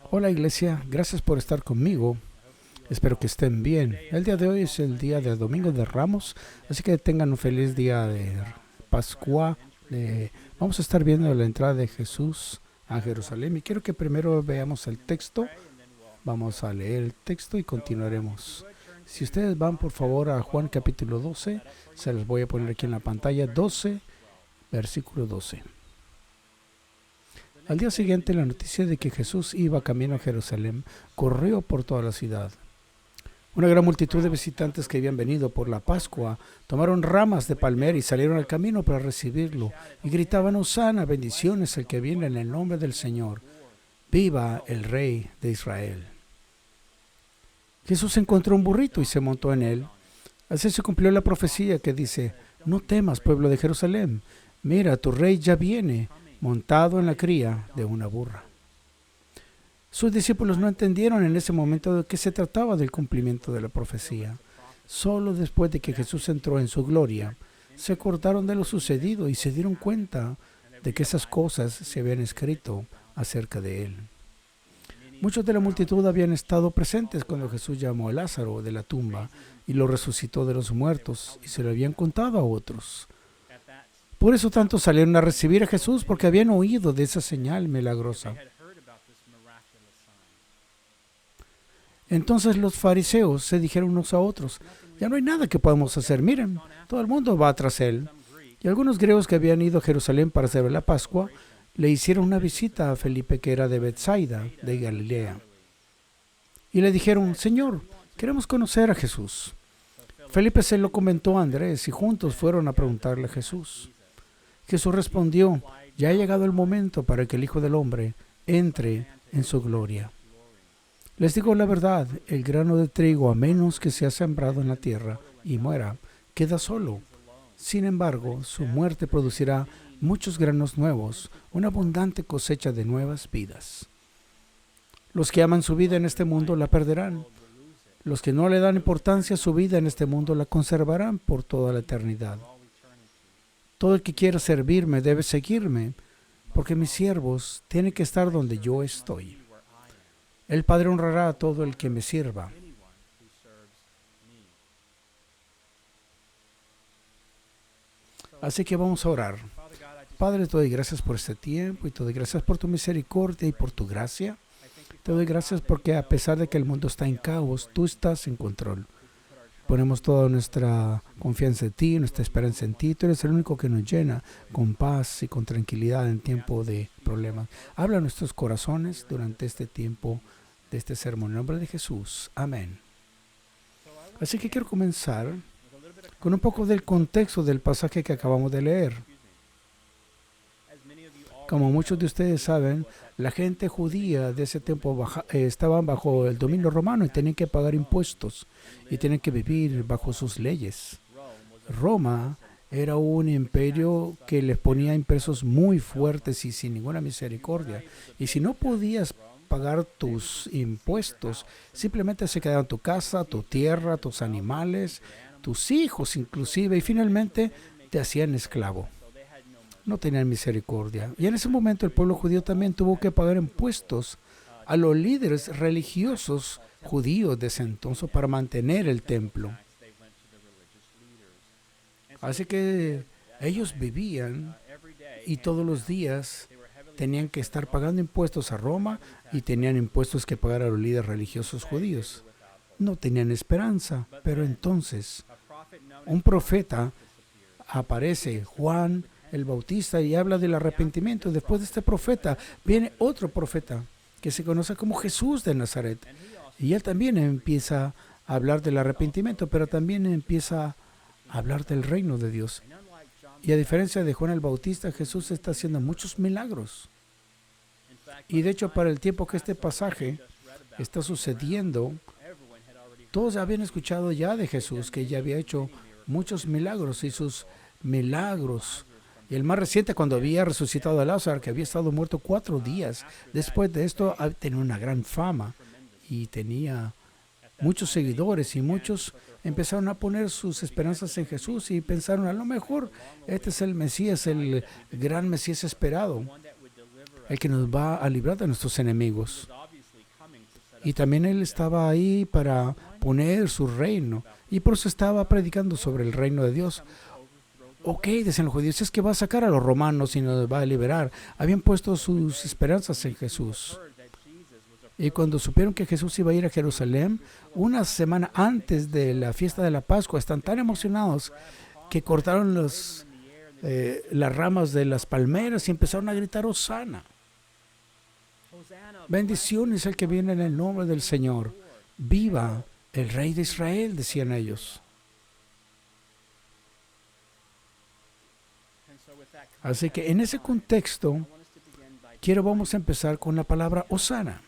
Hola iglesia, gracias por estar conmigo. Espero que estén bien. El día de hoy es el día del Domingo de Ramos, así que tengan un feliz día de Pascua. Vamos a estar viendo la entrada de Jesús a Jerusalén y quiero que primero veamos el texto. Vamos a leer el texto y continuaremos. Si ustedes van por favor a Juan capítulo 12, se los voy a poner aquí en la pantalla, 12, versículo 12. Al día siguiente, la noticia de que Jesús iba camino a Jerusalén corrió por toda la ciudad. Una gran multitud de visitantes que habían venido por la Pascua tomaron ramas de palmera y salieron al camino para recibirlo y gritaban: Hosana, bendiciones el que viene en el nombre del Señor. Viva el Rey de Israel. Jesús encontró un burrito y se montó en él. Así se cumplió la profecía que dice: No temas, pueblo de Jerusalén. Mira, tu rey ya viene, montado en la cría de una burra. Sus discípulos no entendieron en ese momento de qué se trataba del cumplimiento de la profecía. Solo después de que Jesús entró en su gloria, se acordaron de lo sucedido y se dieron cuenta de que esas cosas se habían escrito acerca de él. Muchos de la multitud habían estado presentes cuando Jesús llamó a Lázaro de la tumba y lo resucitó de los muertos y se lo habían contado a otros. Por eso tantos salieron a recibir a Jesús, porque habían oído de esa señal milagrosa. Entonces los fariseos se dijeron unos a otros: ya no hay nada que podamos hacer, miren, todo el mundo va tras él. Y algunos griegos que habían ido a Jerusalén para celebrar la Pascua le hicieron una visita a Felipe, que era de Bethsaida, de Galilea. Y le dijeron: Señor, queremos conocer a Jesús. Felipe se lo comentó a Andrés y juntos fueron a preguntarle a Jesús. Jesús respondió: ya ha llegado el momento para que el Hijo del Hombre entre en su gloria. Les digo la verdad, el grano de trigo, a menos que sea sembrado en la tierra y muera, queda solo. Sin embargo, su muerte producirá muchos granos nuevos, una abundante cosecha de nuevas vidas. Los que aman su vida en este mundo la perderán. Los que no le dan importancia a su vida en este mundo la conservarán por toda la eternidad. Todo el que quiera servirme debe seguirme, porque mis siervos tienen que estar donde yo estoy. El Padre honrará a todo el que me sirva. Así que vamos a orar. Padre, te doy gracias por este tiempo y te doy gracias por tu misericordia y por tu gracia. Te doy gracias porque a pesar de que el mundo está en caos, tú estás en control. Ponemos toda nuestra confianza en ti, nuestra esperanza en ti. Tú eres el único que nos llena con paz y con tranquilidad en tiempo de problemas. Habla a nuestros corazones durante este tiempo de este sermón. En el nombre de Jesús. Amén. Así que quiero comenzar con un poco del contexto del pasaje que acabamos de leer. Como muchos de ustedes saben, la gente judía de ese tiempo estaban bajo el dominio romano y tenían que pagar impuestos y tenían que vivir bajo sus leyes. Roma era un imperio que les ponía impuestos muy fuertes y sin ninguna misericordia. Y si no podías pagar tus impuestos, simplemente se quedaban tu casa, tu tierra, tus animales, tus hijos inclusive, y finalmente te hacían esclavo. No tenían misericordia. Y en ese momento el pueblo judío también tuvo que pagar impuestos a los líderes religiosos judíos de ese entonces para mantener el templo. Así que ellos vivían y todos los días tenían que estar pagando impuestos a Roma y tenían impuestos que pagar a los líderes religiosos judíos. No tenían esperanza, pero entonces un profeta aparece, Juan el Bautista, y habla del arrepentimiento. Después de este profeta viene otro profeta que se conoce como Jesús de Nazaret. Y él también empieza a hablar del arrepentimiento, pero también empieza a hablar del reino de Dios. Y a diferencia de Juan el Bautista, Jesús está haciendo muchos milagros. Y de hecho, para el tiempo que este pasaje está sucediendo, todos habían escuchado ya de Jesús, que ya había hecho muchos milagros, y sus milagros. Y el más reciente, cuando había resucitado a Lázaro, que había estado muerto 4 días. Después de esto, tenía una gran fama y tenía muchos seguidores, y muchos empezaron a poner sus esperanzas en Jesús y pensaron: a lo mejor este es el Mesías, el gran Mesías esperado, el que nos va a librar de nuestros enemigos. Y también él estaba ahí para poner su reino. Y por eso estaba predicando sobre el reino de Dios. Ok, decían los judíos, es que va a sacar a los romanos y nos va a liberar. Habían puesto sus esperanzas en Jesús. Y cuando supieron que Jesús iba a ir a Jerusalén, una semana antes de la fiesta de la Pascua, están tan emocionados que cortaron las ramas de las palmeras y empezaron a gritar Hosana. Bendiciones al que viene en el nombre del Señor. Viva el Rey de Israel, decían ellos. Así que en ese contexto, vamos a empezar con la palabra Hosana.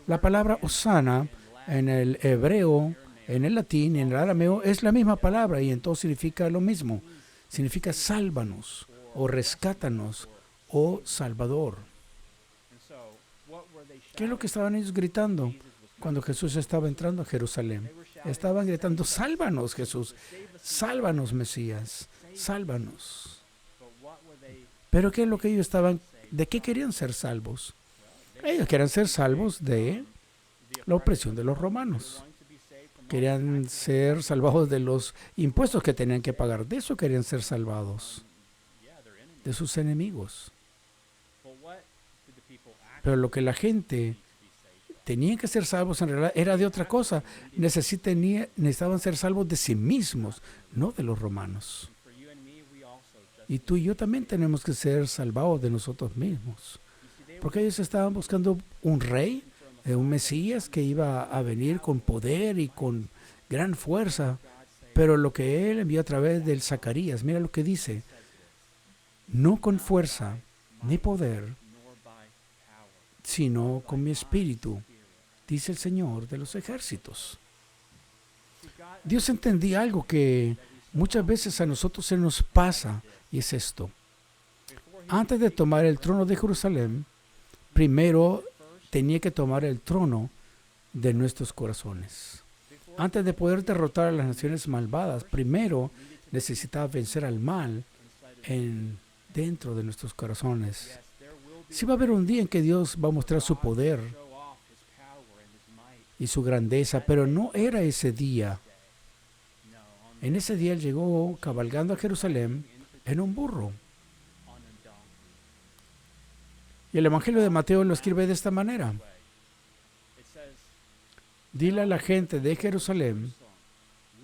La palabra Hosana en el hebreo, en el latín y en el arameo es la misma palabra y entonces significa lo mismo. Significa sálvanos o rescátanos o salvador. ¿Qué es lo que estaban ellos gritando cuando Jesús estaba entrando a Jerusalén? Estaban gritando, sálvanos Jesús, sálvanos Mesías, sálvanos. Pero ¿qué es lo que ellos de qué querían ser salvos? Ellos querían ser salvos de la opresión de los romanos. Querían ser salvados de los impuestos que tenían que pagar. De eso querían ser salvados, de sus enemigos. Pero lo que la gente tenía que ser salvos en realidad era de otra cosa. Necesitaban ser salvos de sí mismos, no de los romanos. Y tú y yo también tenemos que ser salvados de nosotros mismos. Porque ellos estaban buscando un rey, un Mesías que iba a venir con poder y con gran fuerza. Pero lo que él envió a través del Zacarías, mira lo que dice. No con fuerza ni poder, sino con mi espíritu, dice el Señor de los ejércitos. Dios entendía algo que muchas veces a nosotros se nos pasa, y es esto. Antes de tomar el trono de Jerusalén, primero tenía que tomar el trono de nuestros corazones. Antes de poder derrotar a las naciones malvadas, primero necesitaba vencer al mal dentro de nuestros corazones. Sí va a haber un día en que Dios va a mostrar su poder y su grandeza, pero no era ese día. En ese día Él llegó cabalgando a Jerusalén en un burro. Y el Evangelio de Mateo lo escribe de esta manera. Dile a la gente de Jerusalén,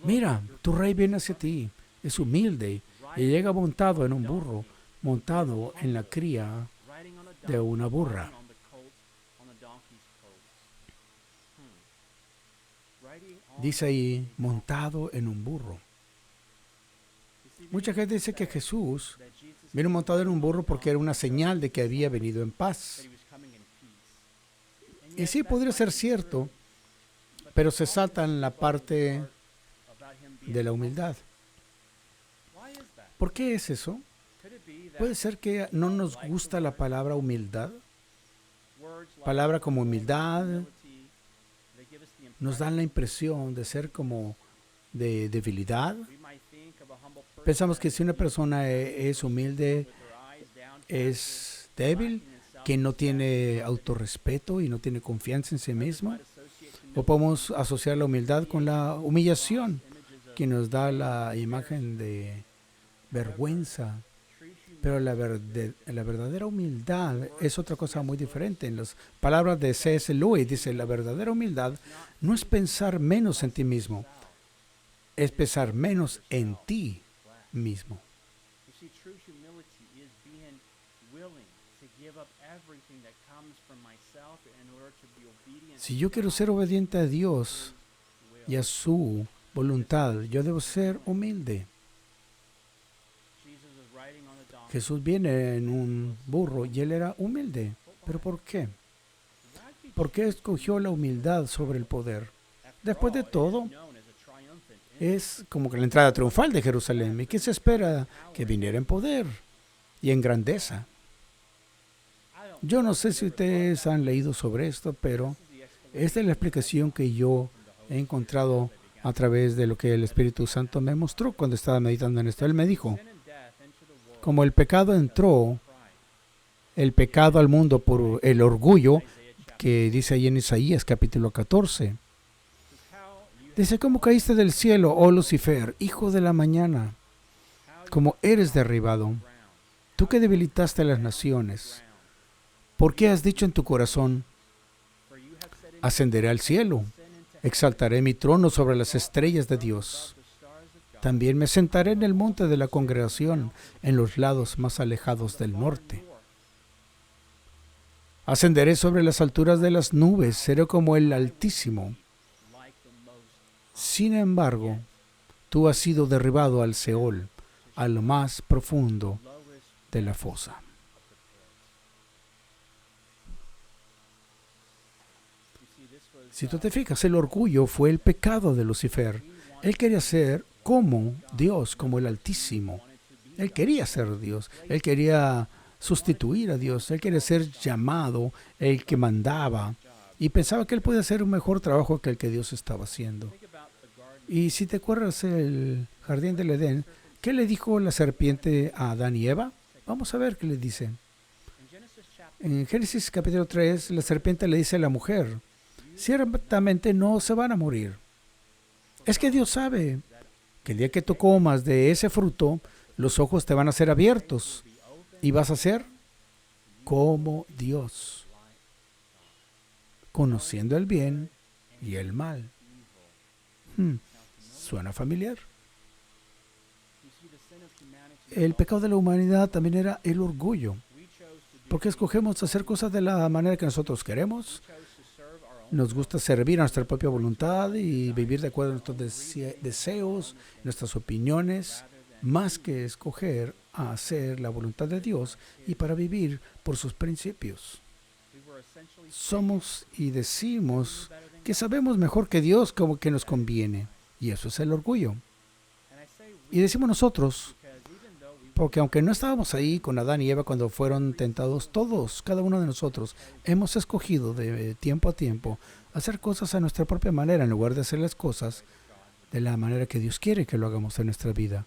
mira, tu rey viene hacia ti, es humilde y llega montado en un burro, montado en la cría de una burra. Dice ahí, montado en un burro. Mucha gente dice que Jesús vino montado en un burro porque era una señal de que había venido en paz. Y sí, podría ser cierto, pero se salta en la parte de la humildad. ¿Por qué es eso? Puede ser que no nos gusta la palabra humildad. Palabra como humildad nos dan la impresión de ser como de debilidad. Pensamos que si una persona es humilde, es débil, que no tiene autorrespeto y no tiene confianza en sí mismo. O podemos asociar la humildad con la humillación, que nos da la imagen de vergüenza. Pero la verdadera humildad es otra cosa muy diferente. En las palabras de C.S. Lewis dice, la verdadera humildad no es pensar menos en ti mismo, es pensar menos en ti mismo. Si yo quiero ser obediente a Dios y a su voluntad, yo debo ser humilde. Jesús viene en un burro y él era humilde. ¿Pero por qué? ¿Por qué escogió la humildad sobre el poder? Después de todo, es como que la entrada triunfal de Jerusalén. ¿Y qué se espera? Que viniera en poder y en grandeza. Yo no sé si ustedes han leído sobre esto, pero esta es la explicación que yo he encontrado a través de lo que el Espíritu Santo me mostró cuando estaba meditando en esto. Él me dijo, como el pecado entró, el pecado al mundo por el orgullo, que dice ahí en Isaías capítulo 14. Dice, ¿cómo caíste del cielo, oh Lucifer, hijo de la mañana? Como eres derribado, tú que debilitaste a las naciones. ¿Por qué has dicho en tu corazón, ascenderé al cielo, exaltaré mi trono sobre las estrellas de Dios? También me sentaré en el monte de la congregación, en los lados más alejados del norte. Ascenderé sobre las alturas de las nubes, seré como el Altísimo. Sin embargo, tú has sido derribado al Seol, a lo más profundo de la fosa. Si tú te fijas, el orgullo fue el pecado de Lucifer. Él quería ser como Dios, como el Altísimo. Él quería ser Dios. Él quería sustituir a Dios. Él quería ser llamado el que mandaba. Y pensaba que él podía hacer un mejor trabajo que el que Dios estaba haciendo. Y si te acuerdas el jardín del Edén, ¿qué le dijo la serpiente a Adán y Eva? Vamos a ver qué le dice. En Génesis capítulo 3, la serpiente le dice a la mujer, ciertamente no se van a morir. Es que Dios sabe que el día que tú comas de ese fruto, los ojos te van a ser abiertos y vas a ser como Dios, conociendo el bien y el mal. ¿Suena familiar? El pecado de la humanidad también era el orgullo. Porque escogemos hacer cosas de la manera que nosotros queremos. Nos gusta servir a nuestra propia voluntad y vivir de acuerdo a nuestros deseos, nuestras opiniones, más que escoger a hacer la voluntad de Dios y para vivir por sus principios. Somos y decimos que sabemos mejor que Dios como que nos conviene. Y eso es el orgullo. Y decimos nosotros, porque aunque no estábamos ahí con Adán y Eva cuando fueron tentados, todos, cada uno de nosotros, hemos escogido de tiempo a tiempo hacer cosas a nuestra propia manera en lugar de hacer las cosas de la manera que Dios quiere que lo hagamos en nuestra vida.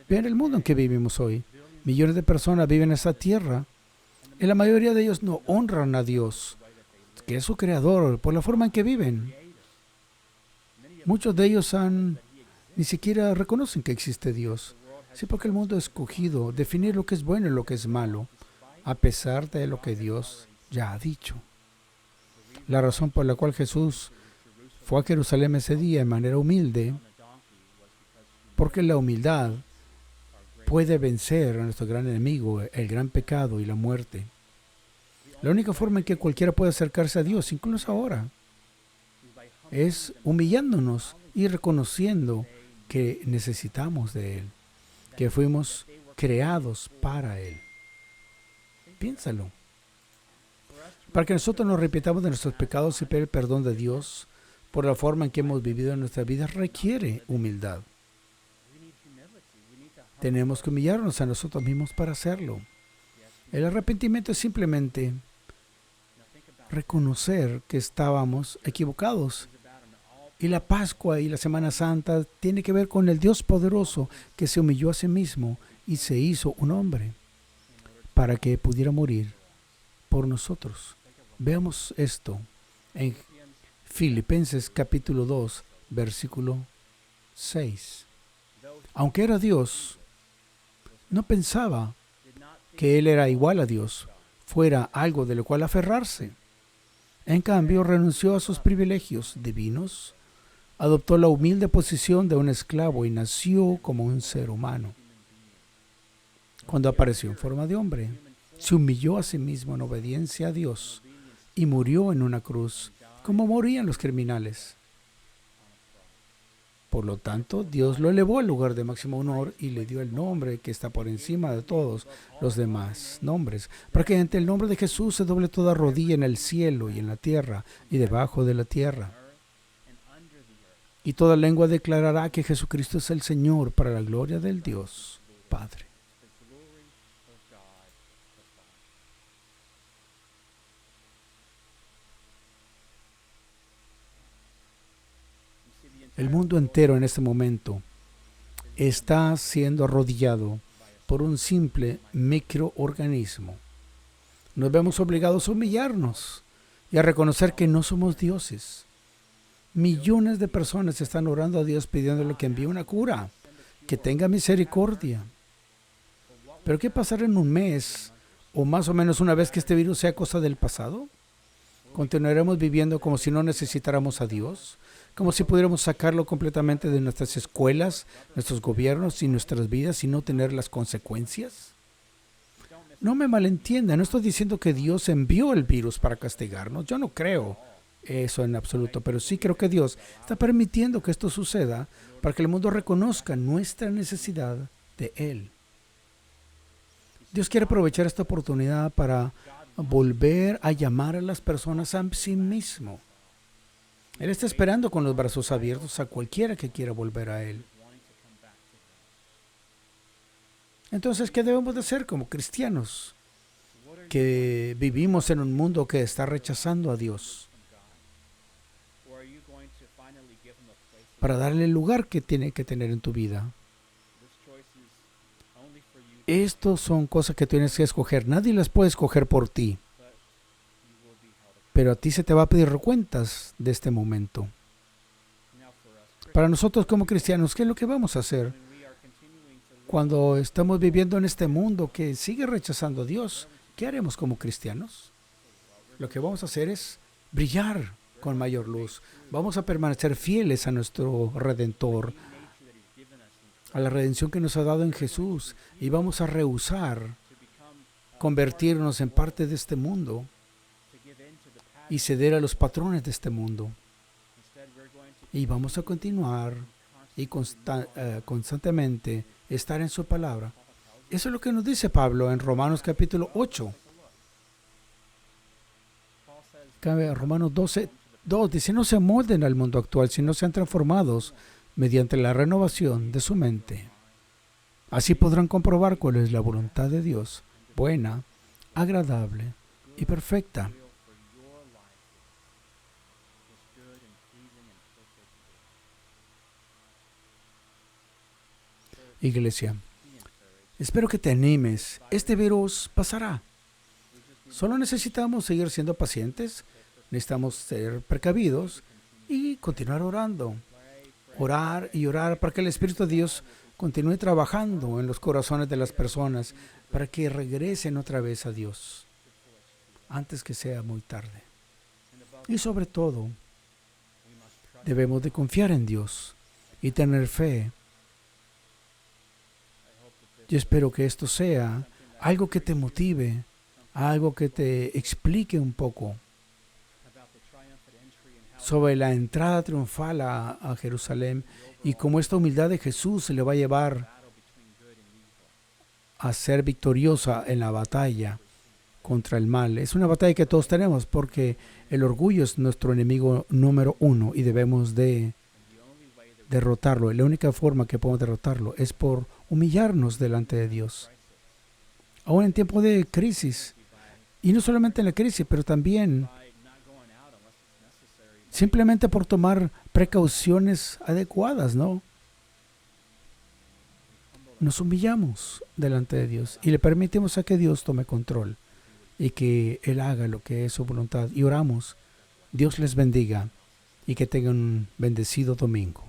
Vean el mundo en que vivimos hoy. Millones de personas viven en esta tierra y la mayoría de ellos no honran a Dios, que es su creador, por la forma en que viven. Muchos de ellos ni siquiera reconocen que existe Dios. Sí, porque el mundo ha escogido definir lo que es bueno y lo que es malo, a pesar de lo que Dios ya ha dicho. La razón por la cual Jesús fue a Jerusalén ese día de manera humilde, porque la humildad puede vencer a nuestro gran enemigo, el gran pecado y la muerte. La única forma en que cualquiera puede acercarse a Dios, incluso ahora, es humillándonos y reconociendo que necesitamos de Él, que fuimos creados para Él. Piénsalo. Para que nosotros nos arrepintamos de nuestros pecados y pedir el perdón de Dios por la forma en que hemos vivido en nuestra vida requiere humildad. Tenemos que humillarnos a nosotros mismos para hacerlo. El arrepentimiento es simplemente reconocer que estábamos equivocados. Y la Pascua y la Semana Santa tiene que ver con el Dios poderoso que se humilló a sí mismo y se hizo un hombre para que pudiera morir por nosotros. Veamos esto en Filipenses capítulo 2, versículo 6. Aunque era Dios, no pensaba que Él era igual a Dios, fuera algo de lo cual aferrarse. En cambio, renunció a sus privilegios divinos, adoptó la humilde posición de un esclavo y nació como un ser humano. Cuando apareció en forma de hombre, se humilló a sí mismo en obediencia a Dios y murió en una cruz, como morían los criminales. Por lo tanto, Dios lo elevó al lugar de máximo honor y le dio el nombre que está por encima de todos los demás nombres, para que ante el nombre de Jesús se doble toda rodilla en el cielo y en la tierra y debajo de la tierra. Y toda lengua declarará que Jesucristo es el Señor, para la gloria del Dios Padre. El mundo entero en este momento está siendo arrodillado por un simple microorganismo. Nos vemos obligados a humillarnos y a reconocer que no somos dioses. Millones de personas están orando a Dios pidiéndole que envíe una cura, que tenga misericordia. Pero ¿qué pasará en un mes o más o menos una vez que este virus sea cosa del pasado? ¿Continuaremos viviendo como si no necesitáramos a Dios? Como si pudiéramos sacarlo completamente de nuestras escuelas, nuestros gobiernos y nuestras vidas y no tener las consecuencias? No me malentiendan, no estoy diciendo que Dios envió el virus para castigarnos. Yo no creo eso en absoluto, pero sí creo que Dios está permitiendo que esto suceda para que el mundo reconozca nuestra necesidad de Él. Dios quiere aprovechar esta oportunidad para volver a llamar a las personas a sí mismo. Él está esperando con los brazos abiertos a cualquiera que quiera volver a Él. Entonces, ¿qué debemos de hacer como cristianos que vivimos en un mundo que está rechazando a Dios? Para darle el lugar que tiene que tener en tu vida. Estos son cosas que tienes que escoger. Nadie las puede escoger por ti. Pero a ti se te va a pedir cuentas de este momento. Para nosotros como cristianos, ¿qué es lo que vamos a hacer? Cuando estamos viviendo en este mundo que sigue rechazando a Dios, ¿qué haremos como cristianos? Lo que vamos a hacer es brillar con mayor luz. Vamos a permanecer fieles a nuestro Redentor, a la redención que nos ha dado en Jesús, y vamos a rehusar convertirnos en parte de este mundo y ceder a los patrones de este mundo. Y vamos a continuar y constantemente estar en su palabra. Eso es lo que nos dice Pablo en Romanos capítulo 8. Romanos 12:2 dice: no se molden al mundo actual, sino sean transformados mediante la renovación de su mente. Así podrán comprobar cuál es la voluntad de Dios, buena, agradable y perfecta. Iglesia, espero que te animes. Este virus pasará. Solo necesitamos seguir siendo pacientes, necesitamos ser precavidos y continuar orando. Orar y orar para que el Espíritu de Dios continúe trabajando en los corazones de las personas para que regresen otra vez a Dios antes que sea muy tarde. Y sobre todo, debemos de confiar en Dios y tener fe. Yo espero que esto sea algo que te motive, algo que te explique un poco sobre la entrada triunfal a Jerusalén y cómo esta humildad de Jesús le va a llevar a ser victoriosa en la batalla contra el mal. Es una batalla que todos tenemos porque el orgullo es nuestro enemigo número uno y debemos de derrotarlo. Y la única forma que podemos derrotarlo es por humillarnos delante de Dios. Aún en tiempo de crisis, y no solamente en la crisis, pero también simplemente por tomar precauciones adecuadas, ¿no? Nos humillamos delante de Dios y le permitimos a que Dios tome control y que Él haga lo que es su voluntad. Y oramos. Dios les bendiga y que tengan un bendecido domingo.